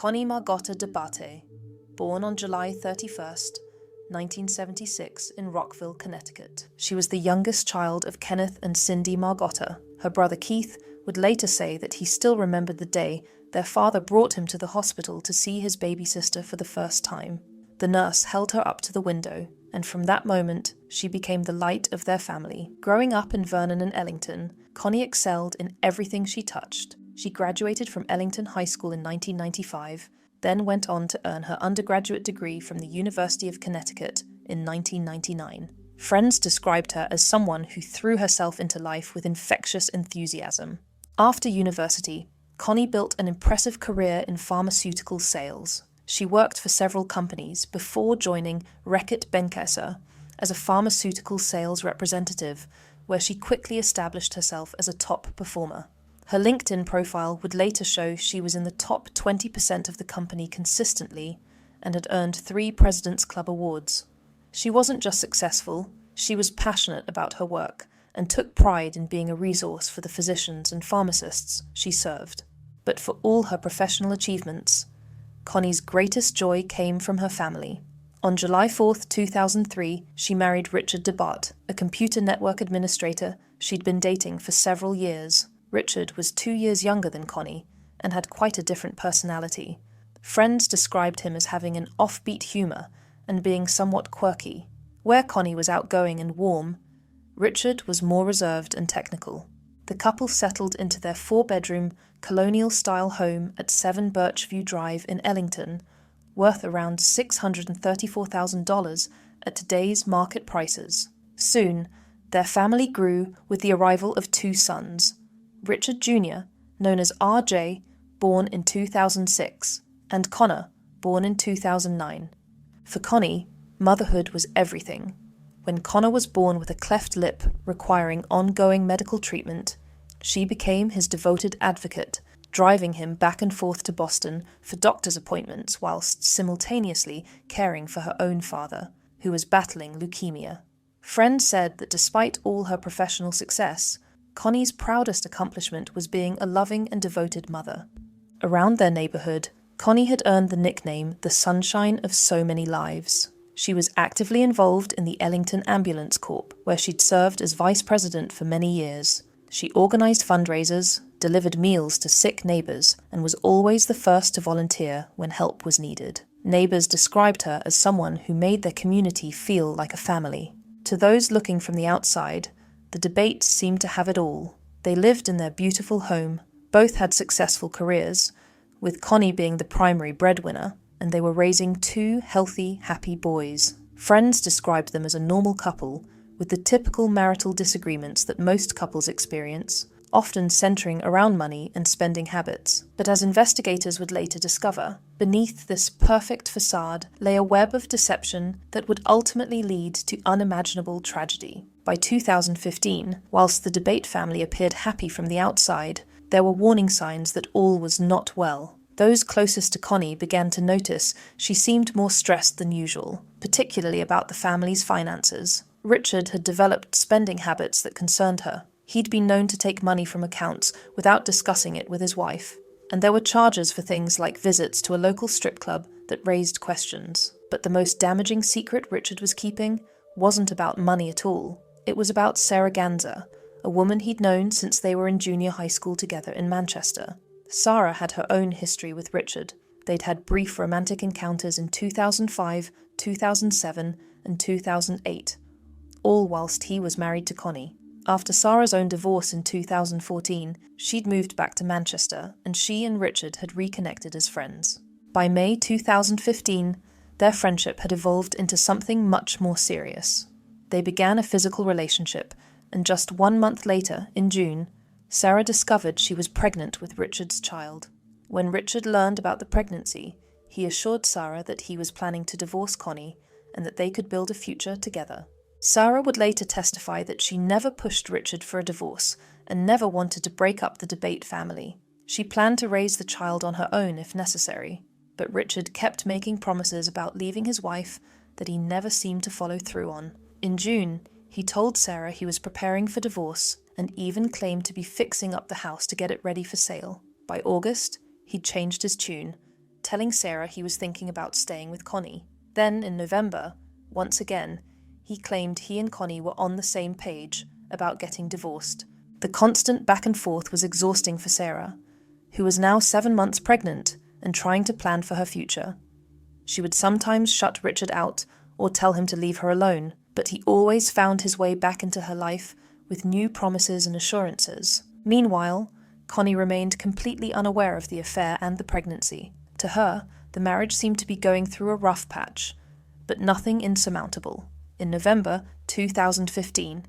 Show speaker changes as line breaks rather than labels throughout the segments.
Connie Margotta Dabate, born on July 31st, 1976 in Rockville, Connecticut. She was the youngest child of Kenneth and Cindi Margotta. Her brother Keith would later say that he still remembered the day their father brought him to the hospital to see his baby sister for the first time. The nurse held her up to the window, and from that moment, she became the light of their family. Growing up in Vernon and Ellington, Connie excelled in everything she touched. She graduated from Ellington High School in 1995, then went on to earn her undergraduate degree from the University of Connecticut in 1999. Friends described her as someone who threw herself into life with infectious enthusiasm. After university, Connie built an impressive career in pharmaceutical sales. She worked for several companies before joining Reckitt Benckiser as a pharmaceutical sales representative, where she quickly established herself as a top performer. Her LinkedIn profile would later show she was in the top 20% of the company consistently and had earned 3 President's Club awards. She wasn't just successful, she was passionate about her work and took pride in being a resource for the physicians and pharmacists she served. But for all her professional achievements, Connie's greatest joy came from her family. On July 4, 2003, she married Richard Dabate, a computer network administrator she'd been dating for several years. Richard was 2 years younger than Connie and had quite a different personality. Friends described him as having an offbeat humour and being somewhat quirky. Where Connie was outgoing and warm, Richard was more reserved and technical. The couple settled into their 4-bedroom, colonial-style home at 7 Birchview Drive in Ellington, worth around $634,000 at today's market prices. Soon, their family grew with the arrival of 2 sons, Richard Jr., known as RJ, born in 2006, and Connor, born in 2009. For Connie, motherhood was everything. When Connor was born with a cleft lip requiring ongoing medical treatment, she became his devoted advocate, driving him back and forth to Boston for doctor's appointments whilst simultaneously caring for her own father, who was battling leukemia. Friends said that despite all her professional success, Connie's proudest accomplishment was being a loving and devoted mother. Around their neighbourhood, Connie had earned the nickname the Sunshine of So Many Lives. She was actively involved in the Ellington Ambulance Corps, where she'd served as vice president for many years. She organised fundraisers, delivered meals to sick neighbours, and was always the first to volunteer when help was needed. Neighbours described her as someone who made their community feel like a family. To those looking from the outside, the Dabates seemed to have it all. They lived in their beautiful home, both had successful careers, with Connie being the primary breadwinner, and they were raising 2 healthy, happy boys. Friends described them as a normal couple, with the typical marital disagreements that most couples experience, often centering around money and spending habits. But as investigators would later discover, beneath this perfect facade lay a web of deception that would ultimately lead to unimaginable tragedy. By 2015, whilst the Dabate family appeared happy from the outside, there were warning signs that all was not well. Those closest to Connie began to notice she seemed more stressed than usual, particularly about the family's finances. Richard had developed spending habits that concerned her. He'd been known to take money from accounts without discussing it with his wife, and there were charges for things like visits to a local strip club that raised questions. But the most damaging secret Richard was keeping wasn't about money at all. It was about Sarah Ganza, a woman he'd known since they were in junior high school together in Manchester. Sarah had her own history with Richard. They'd had brief romantic encounters in 2005, 2007, and 2008, all whilst he was married to Connie. After Sarah's own divorce in 2014, she'd moved back to Manchester, and she and Richard had reconnected as friends. By May 2015, their friendship had evolved into something much more serious. They began a physical relationship, and just 1 month later, in June, Sarah discovered she was pregnant with Richard's child. When Richard learned about the pregnancy, he assured Sarah that he was planning to divorce Connie and that they could build a future together. Sarah would later testify that she never pushed Richard for a divorce and never wanted to break up the Dabate family. She planned to raise the child on her own if necessary, but Richard kept making promises about leaving his wife that he never seemed to follow through on. In June, he told Sarah he was preparing for divorce and even claimed to be fixing up the house to get it ready for sale. By August, he'd changed his tune, telling Sarah he was thinking about staying with Connie. Then, in November, once again, he claimed he and Connie were on the same page about getting divorced. The constant back and forth was exhausting for Sarah, who was now 7 months pregnant and trying to plan for her future. She would sometimes shut Richard out or tell him to leave her alone, but he always found his way back into her life with new promises and assurances. Meanwhile, Connie remained completely unaware of the affair and the pregnancy. To her, the marriage seemed to be going through a rough patch, but nothing insurmountable. In November 2015,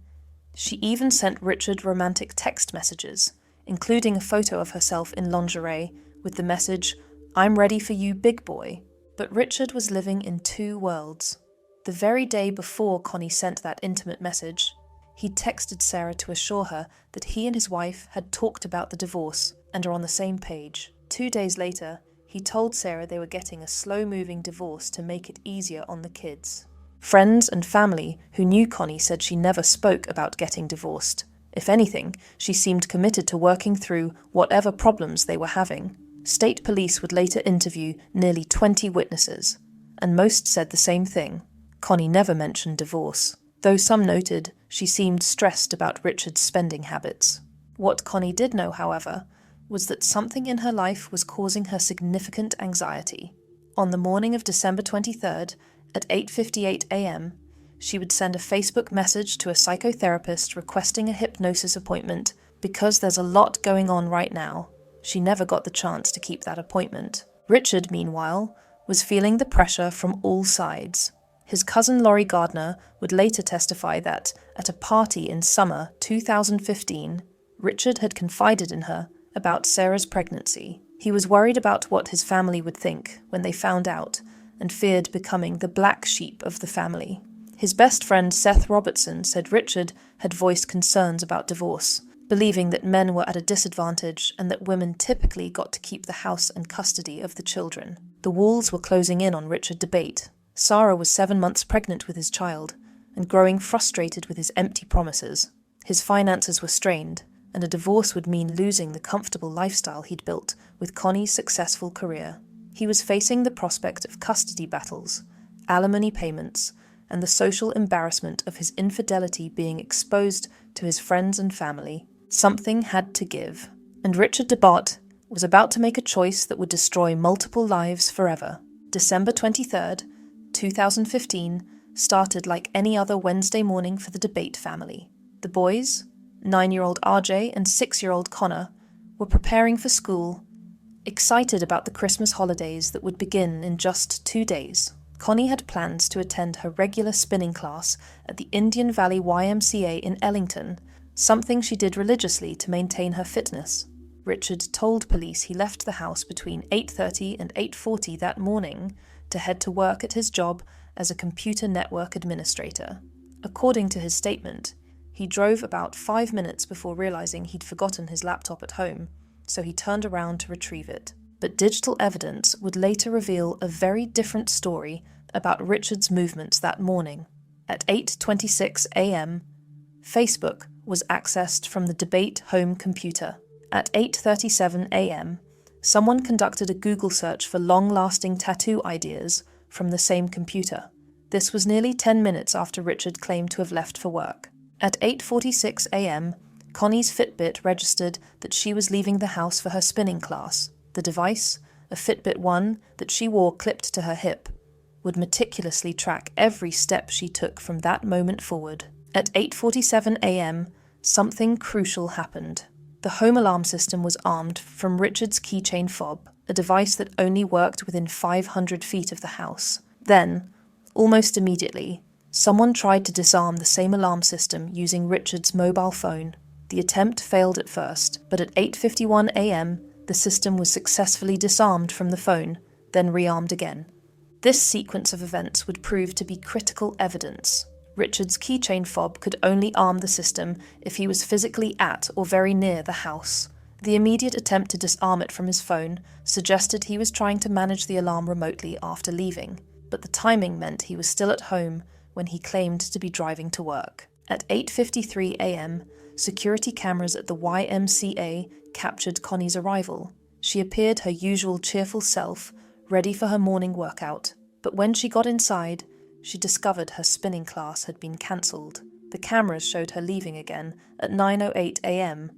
she even sent Richard romantic text messages, including a photo of herself in lingerie with the message, "I'm ready for you, big boy." But Richard was living in two worlds. The very day before Connie sent that intimate message, he texted Sarah to assure her that he and his wife had talked about the divorce and are on the same page. 2 days later, he told Sarah they were getting a slow-moving divorce to make it easier on the kids. Friends and family who knew Connie said she never spoke about getting divorced. If anything, she seemed committed to working through whatever problems they were having. State police would later interview nearly 20 witnesses, and most said the same thing. Connie never mentioned divorce, though some noted she seemed stressed about Richard's spending habits. What Connie did know, however, was that something in her life was causing her significant anxiety. On the morning of December 23rd, at 8:58 a.m., she would send a Facebook message to a psychotherapist requesting a hypnosis appointment because there's a lot going on right now. She never got the chance to keep that appointment. Richard, meanwhile, was feeling the pressure from all sides. His cousin Laurie Gardner would later testify that, at a party in summer 2015, Richard had confided in her about Sarah's pregnancy. He was worried about what his family would think when they found out, and feared becoming the black sheep of the family. His best friend Seth Robertson said Richard had voiced concerns about divorce, believing that men were at a disadvantage and that women typically got to keep the house and custody of the children. The walls were closing in on Richard Dabate. Sarah was 7 months pregnant with his child and growing frustrated with his empty promises. His finances were strained, and a divorce would mean losing the comfortable lifestyle he'd built with Connie's successful career. He was facing the prospect of custody battles, alimony payments, and the social embarrassment of his infidelity being exposed to his friends and family. Something had to give, and Richard Dabate was about to make a choice that would destroy multiple lives forever. December 23rd, 2015 started like any other Wednesday morning for the Dabate family. The boys, 9-year-old RJ and 6-year-old Connor, were preparing for school, excited about the Christmas holidays that would begin in just 2 days. Connie had plans to attend her regular spinning class at the Indian Valley YMCA in Ellington, something she did religiously to maintain her fitness. Richard told police he left the house between 8:30 and 8:40 that morning to head to work at his job as a computer network administrator. According to his statement, he drove about 5 minutes before realizing he'd forgotten his laptop at home, so he turned around to retrieve it. But digital evidence would later reveal a very different story about Richard's movements that morning. At 8:26 a.m., Facebook was accessed from the Dabate home computer. At 8:37 a.m., someone conducted a Google search for long-lasting tattoo ideas from the same computer. This was nearly 10 minutes after Richard claimed to have left for work. At 8:46 a.m., Connie's Fitbit registered that she was leaving the house for her spinning class. The device, a Fitbit 1 that she wore clipped to her hip, would meticulously track every step she took from that moment forward. At 8:47 a.m., something crucial happened. The home alarm system was armed from Richard's keychain fob, a device that only worked within 500 feet of the house. Then, almost immediately, someone tried to disarm the same alarm system using Richard's mobile phone. The attempt failed at first, but at 8:51 a.m., the system was successfully disarmed from the phone, then rearmed again. This sequence of events would prove to be critical evidence. Richard's keychain fob could only arm the system if he was physically at or very near the house. The immediate attempt to disarm it from his phone suggested he was trying to manage the alarm remotely after leaving, but the timing meant he was still at home when he claimed to be driving to work. At 8:53 a.m., security cameras at the YMCA captured Connie's arrival. She appeared her usual cheerful self, ready for her morning workout. But when she got inside, she discovered her spinning class had been cancelled. The cameras showed her leaving again at 9:08 a.m.,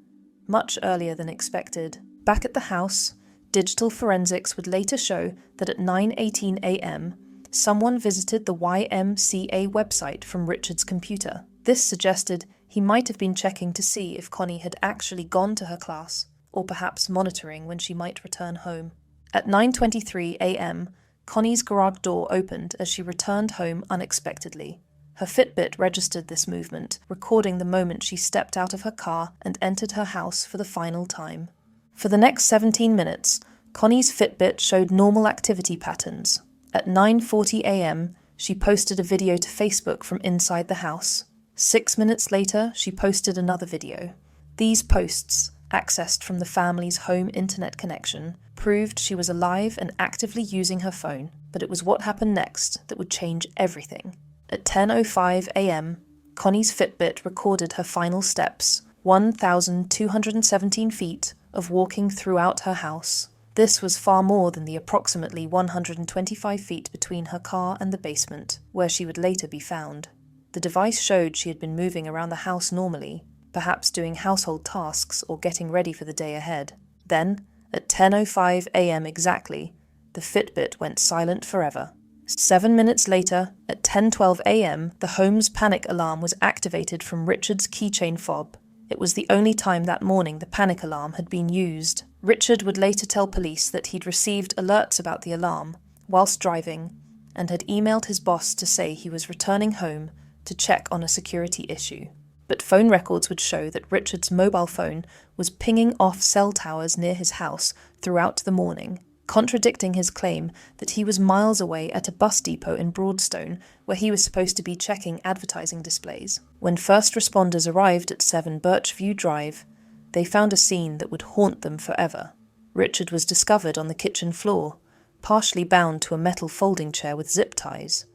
much earlier than expected. Back at the house, digital forensics would later show that at 9:18 a.m., someone visited the YMCA website from Richard's computer. This suggested he might have been checking to see if Connie had actually gone to her class, or perhaps monitoring when she might return home. At 9:23 a.m., Connie's garage door opened as she returned home unexpectedly. Her Fitbit registered this movement, recording the moment she stepped out of her car and entered her house for the final time. For the next 17 minutes, Connie's Fitbit showed normal activity patterns. At 9:40 a.m., she posted a video to Facebook from inside the house. 6 minutes later, she posted another video. These posts, accessed from the family's home internet connection, proved she was alive and actively using her phone, but it was what happened next that would change everything. At 10:05 a.m., Connie's Fitbit recorded her final steps, 1,217 feet of walking throughout her house. This was far more than the approximately 125 feet between her car and the basement, where she would later be found. The device showed she had been moving around the house normally, perhaps doing household tasks or getting ready for the day ahead. Then, at 10:05 a.m. exactly, the Fitbit went silent forever. 7 minutes later, at 10:12 a.m., the home's panic alarm was activated from Richard's keychain fob. It was the only time that morning the panic alarm had been used. Richard would later tell police that he'd received alerts about the alarm whilst driving and had emailed his boss to say he was returning home to check on a security issue. But phone records would show that Richard's mobile phone was pinging off cell towers near his house throughout the morning, contradicting his claim that he was miles away at a bus depot in Broadstone where he was supposed to be checking advertising displays. When first responders arrived at 7 Birchview Drive, they found a scene that would haunt them forever. Richard was discovered on the kitchen floor, partially bound to a metal folding chair with zip ties.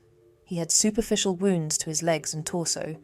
He had superficial wounds to his legs and torso,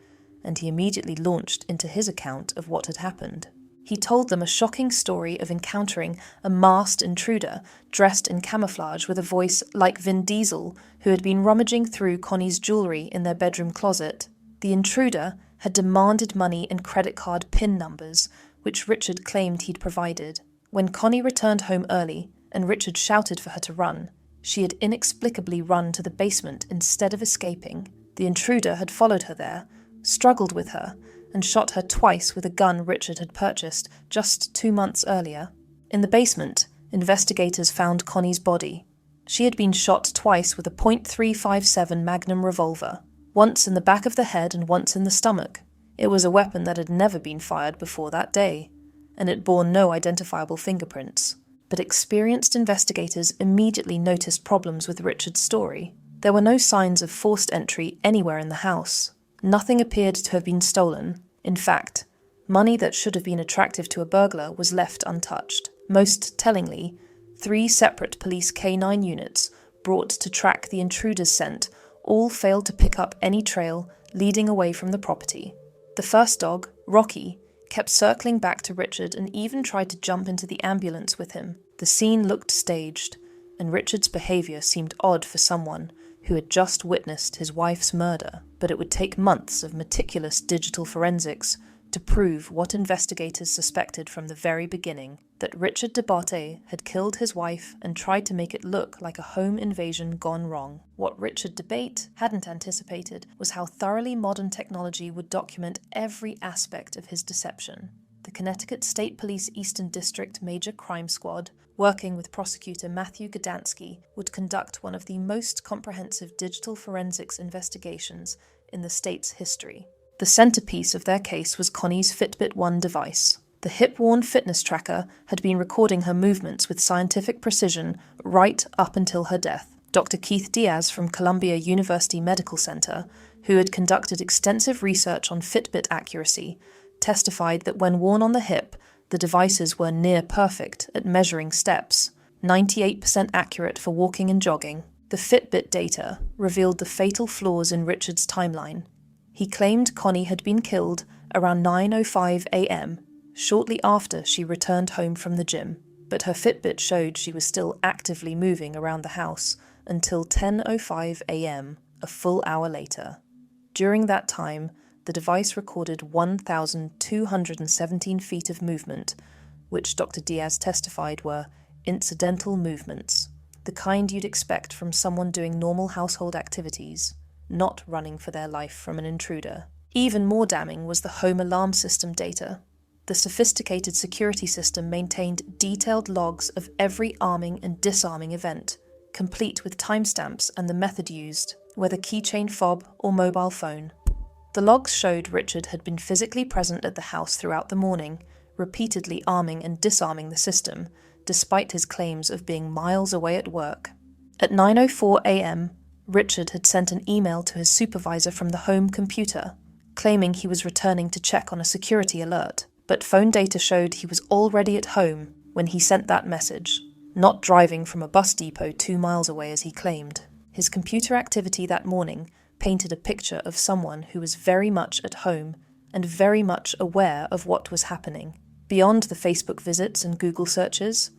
and he immediately launched into his account of what had happened. He told them a shocking story of encountering a masked intruder dressed in camouflage with a voice like Vin Diesel, who had been rummaging through Connie's jewellery in their bedroom closet. The intruder had demanded money and credit card PIN numbers, which Richard claimed he'd provided. When Connie returned home early, and Richard shouted for her to run, she had inexplicably run to the basement instead of escaping. The intruder had followed her there, struggled with her, and shot her twice with a gun Richard had purchased just 2 months earlier. In the basement, investigators found Connie's body. She had been shot twice with a .357 Magnum revolver, once in the back of the head and once in the stomach. It was a weapon that had never been fired before that day, and it bore no identifiable fingerprints. But experienced investigators immediately noticed problems with Richard's story. There were no signs of forced entry anywhere in the house. Nothing appeared to have been stolen. In fact, money that should have been attractive to a burglar was left untouched. Most tellingly, 3 separate police K9 units brought to track the intruder's scent all failed to pick up any trail leading away from the property. The first dog, Rocky, kept circling back to Richard and even tried to jump into the ambulance with him. The scene looked staged, and Richard's behaviour seemed odd for someone who had just witnessed his wife's murder. But it would take months of meticulous digital forensics to prove what investigators suspected from the very beginning, that Richard Dabate had killed his wife and tried to make it look like a home invasion gone wrong. What Richard Dabate hadn't anticipated was how thoroughly modern technology would document every aspect of his deception. The Connecticut State Police Eastern District Major Crime Squad, working with prosecutor Matthew Gdansky, would conduct one of the most comprehensive digital forensics investigations in the state's history. The centerpiece of their case was Connie's Fitbit 1 device. The hip-worn fitness tracker had been recording her movements with scientific precision right up until her death. Dr. Keith Diaz from Columbia University Medical Center, who had conducted extensive research on Fitbit accuracy, testified that when worn on the hip, the devices were near perfect at measuring steps, 98% accurate for walking and jogging. The Fitbit data revealed the fatal flaws in Richard's timeline. He claimed Connie had been killed around 9:05 a.m., shortly after she returned home from the gym. but her Fitbit showed she was still actively moving around the house until 10:05 a.m., a full hour later. During that time, the device recorded 1,217 feet of movement, which Dr. Diaz testified were incidental movements, the kind you'd expect from someone doing normal household activities, not running for their life from an intruder. Even more damning was the home alarm system data. The sophisticated security system maintained detailed logs of every arming and disarming event, complete with timestamps and the method used, whether keychain fob or mobile phone. The logs showed Richard had been physically present at the house throughout the morning, repeatedly arming and disarming the system, despite his claims of being miles away at work. At 9:04 a.m., Richard had sent an email to his supervisor from the home computer, claiming he was returning to check on a security alert, but phone data showed he was already at home when he sent that message, not driving from a bus depot 2 miles away as he claimed. His computer activity that morning painted a picture of someone who was very much at home and very much aware of what was happening. Beyond the Facebook visits and Google searches,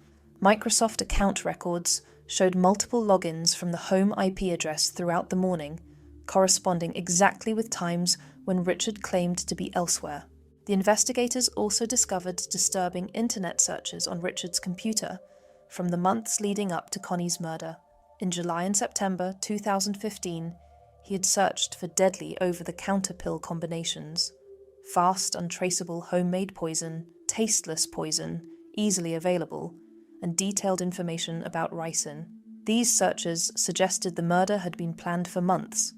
Microsoft account records showed multiple logins from the home IP address throughout the morning, corresponding exactly with times when Richard claimed to be elsewhere. The investigators also discovered disturbing internet searches on Richard's computer from the months leading up to Connie's murder. In July and September 2015, he had searched for deadly over-the-counter pill combinations, fast, untraceable homemade poison, tasteless poison, easily available, and detailed information about ricin. These searches suggested the murder had been planned for months,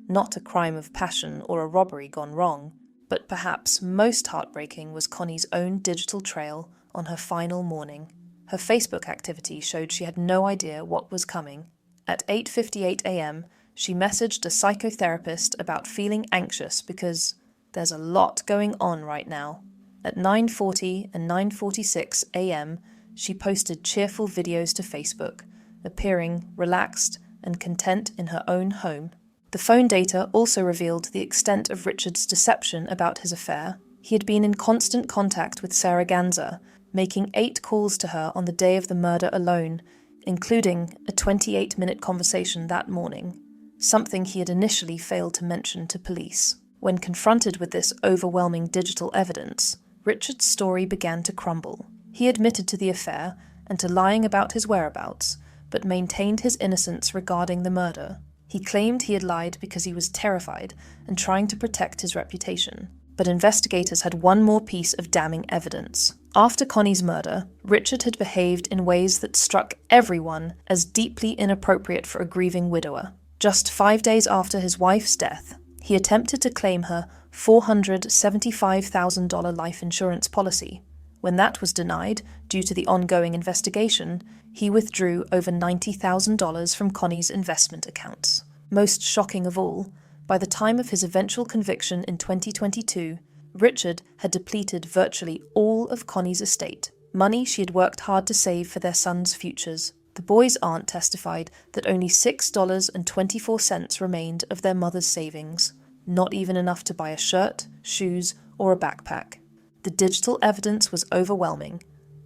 not a crime of passion or a robbery gone wrong, but perhaps most heartbreaking was Connie's own digital trail on her final morning. Her Facebook activity showed she had no idea what was coming. At 8:58 a.m., she messaged a psychotherapist about feeling anxious because there's a lot going on right now. At 9:40 and 9:46 a.m., she posted cheerful videos to Facebook, appearing relaxed and content in her own home. The phone data also revealed the extent of Richard's deception about his affair. He had been in constant contact with Sarah Ganza, making 8 calls to her on the day of the murder alone, including a 28-minute conversation that morning, something he had initially failed to mention to police. When confronted with this overwhelming digital evidence, Richard's story began to crumble. He admitted to the affair and to lying about his whereabouts, but maintained his innocence regarding the murder. He claimed he had lied because he was terrified and trying to protect his reputation. But investigators had one more piece of damning evidence. After Connie's murder, Richard had behaved in ways that struck everyone as deeply inappropriate for a grieving widower. Just 5 days after his wife's death, he attempted to claim her $475,000 life insurance policy. When that was denied, due to the ongoing investigation, he withdrew over $90,000 from Connie's investment accounts. Most shocking of all, by the time of his eventual conviction in 2022, Richard had depleted virtually all of Connie's estate, money she had worked hard to save for their sons' futures. The boys' aunt testified that only $6.24 remained of their mother's savings, not even enough to buy a shirt, shoes, or a backpack. The digital evidence was overwhelming,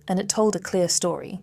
and it told a clear story.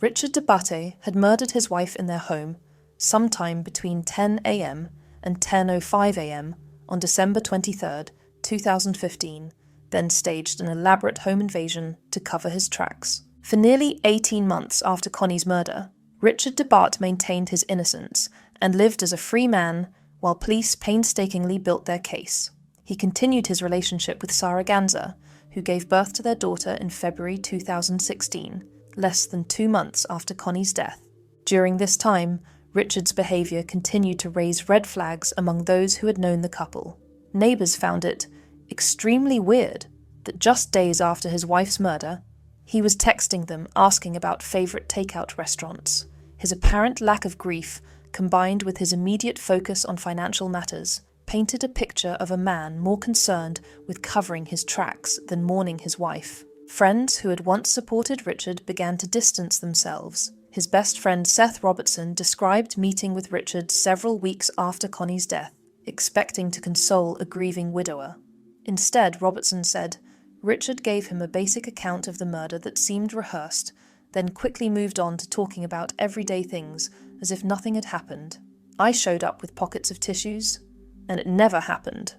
Richard Dabate had murdered his wife in their home sometime between 10 a.m. and 10:05 a.m. on December 23, 2015, then staged an elaborate home invasion to cover his tracks. For nearly 18 months after Connie's murder, Richard Dabate maintained his innocence and lived as a free man while police painstakingly built their case. He continued his relationship with Sarah Ganza, who gave birth to their daughter in February 2016, less than 2 months after Connie's death. During this time, Richard's behaviour continued to raise red flags among those who had known the couple. Neighbours found it extremely weird that just days after his wife's murder, he was texting them asking about favourite takeout restaurants. His apparent lack of grief, combined with his immediate focus on financial matters, painted a picture of a man more concerned with covering his tracks than mourning his wife. Friends who had once supported Richard began to distance themselves. His best friend Seth Robertson described meeting with Richard several weeks after Connie's death, expecting to console a grieving widower. Instead, Robertson said, Richard gave him a basic account of the murder that seemed rehearsed then quickly moved on to talking about everyday things as if nothing had happened. I showed up with pockets of tissues, and it never happened,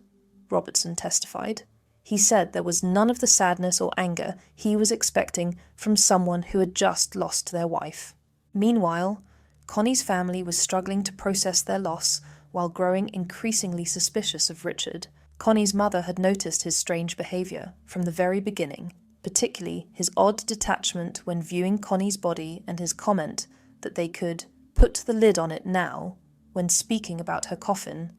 Robertson testified. He said there was none of the sadness or anger he was expecting from someone who had just lost their wife. Meanwhile, Connie's family was struggling to process their loss while growing increasingly suspicious of Richard. Connie's mother had noticed his strange behaviour from the very beginning, particularly his odd detachment when viewing Connie's body and his comment that they could put the lid on it now when speaking about her coffin,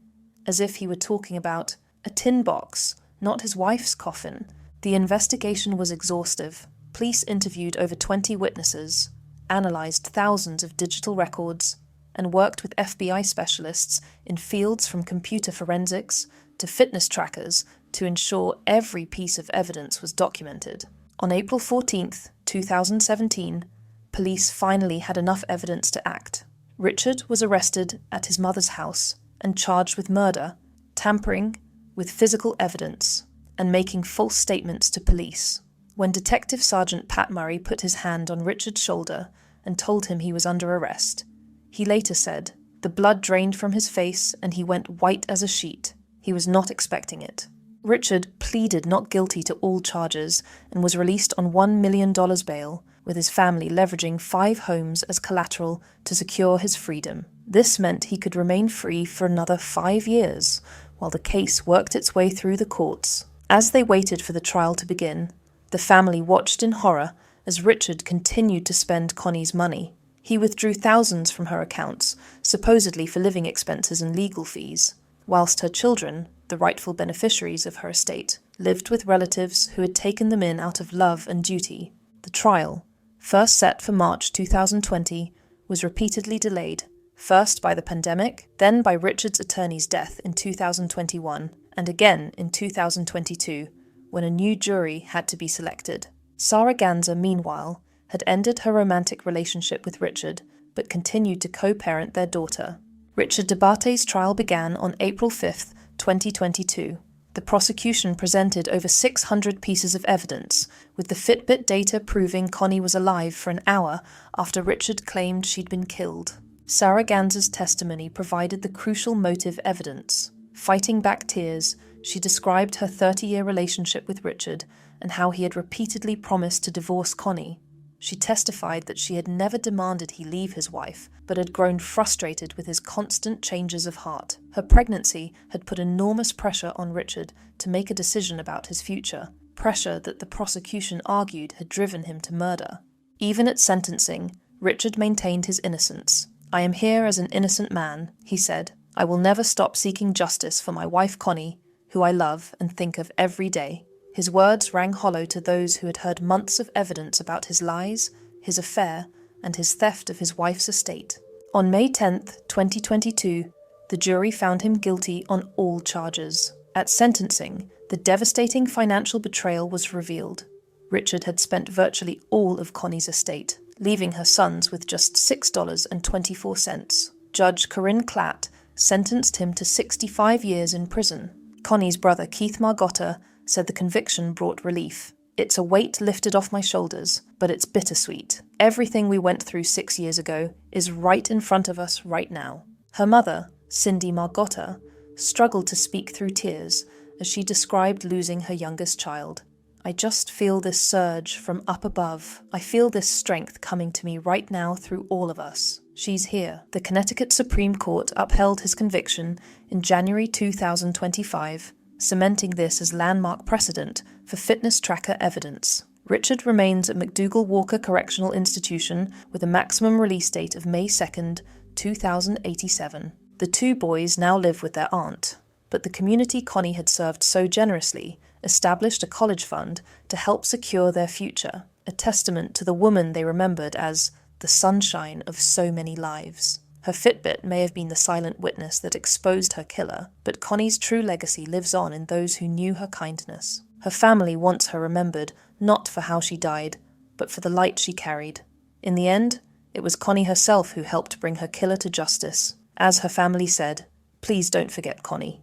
as if he were talking about a tin box, not his wife's coffin. The investigation was exhaustive. Police interviewed over 20 witnesses, analysed thousands of digital records, and worked with FBI specialists in fields from computer forensics to fitness trackers to ensure every piece of evidence was documented. On April 14, 2017, police finally had enough evidence to act. Richard was arrested at his mother's house and charged with murder, tampering with physical evidence, and making false statements to police. When Detective Sergeant Pat Murray put his hand on Richard's shoulder and told him he was under arrest, he later said, "The blood drained from his face and he went white as a sheet. He was not expecting it." Richard pleaded not guilty to all charges and was released on $1 million bail, with his family leveraging 5 homes as collateral to secure his freedom. This meant he could remain free for another 5 years, while the case worked its way through the courts. As they waited for the trial to begin, the family watched in horror as Richard continued to spend Connie's money. He withdrew thousands from her accounts, supposedly for living expenses and legal fees, whilst her children, the rightful beneficiaries of her estate, lived with relatives who had taken them in out of love and duty. The trial, first set for March 2020, was repeatedly delayed, first by the pandemic, then by Richard's attorney's death in 2021, and again in 2022, when a new jury had to be selected. Sarah Ganzer, meanwhile, had ended her romantic relationship with Richard, but continued to co-parent their daughter. Richard Dabate's trial began on April 5, 2022. The prosecution presented over 600 pieces of evidence, with the Fitbit data proving Connie was alive for an hour after Richard claimed she'd been killed. Sarah Ganzer's testimony provided the crucial motive evidence. Fighting back tears, she described her 30-year relationship with Richard and how he had repeatedly promised to divorce Connie. She testified that she had never demanded he leave his wife, but had grown frustrated with his constant changes of heart. Her pregnancy had put enormous pressure on Richard to make a decision about his future, pressure that the prosecution argued had driven him to murder. Even at sentencing, Richard maintained his innocence. "I am here as an innocent man," he said. "I will never stop seeking justice for my wife Connie, who I love and think of every day." His words rang hollow to those who had heard months of evidence about his lies, his affair, and his theft of his wife's estate. On May 10, 2022, the jury found him guilty on all charges. At sentencing, the devastating financial betrayal was revealed. Richard had spent virtually all of Connie's estate, leaving her sons with just $6.24. Judge Corinne Klatt sentenced him to 65 years in prison. Connie's brother Keith Margotta said the conviction brought relief. "It's a weight lifted off my shoulders, but it's bittersweet. Everything we went through 6 years ago is right in front of us right now." Her mother, Cindi Margotta, struggled to speak through tears as she described losing her youngest child. "I just feel this surge from up above. I feel this strength coming to me right now through all of us. She's here." The Connecticut Supreme Court upheld his conviction in January 2025, cementing this as landmark precedent for fitness tracker evidence. Richard remains at McDougall Walker Correctional Institution with a maximum release date of May 2, 2087. The 2 boys now live with their aunt, but the community Connie had served so generously established a college fund to help secure their future, a testament to the woman they remembered as the sunshine of so many lives. Her Fitbit may have been the silent witness that exposed her killer, but Connie's true legacy lives on in those who knew her kindness. Her family wants her remembered not for how she died, but for the light she carried. In the end, it was Connie herself who helped bring her killer to justice. As her family said, "Please don't forget Connie."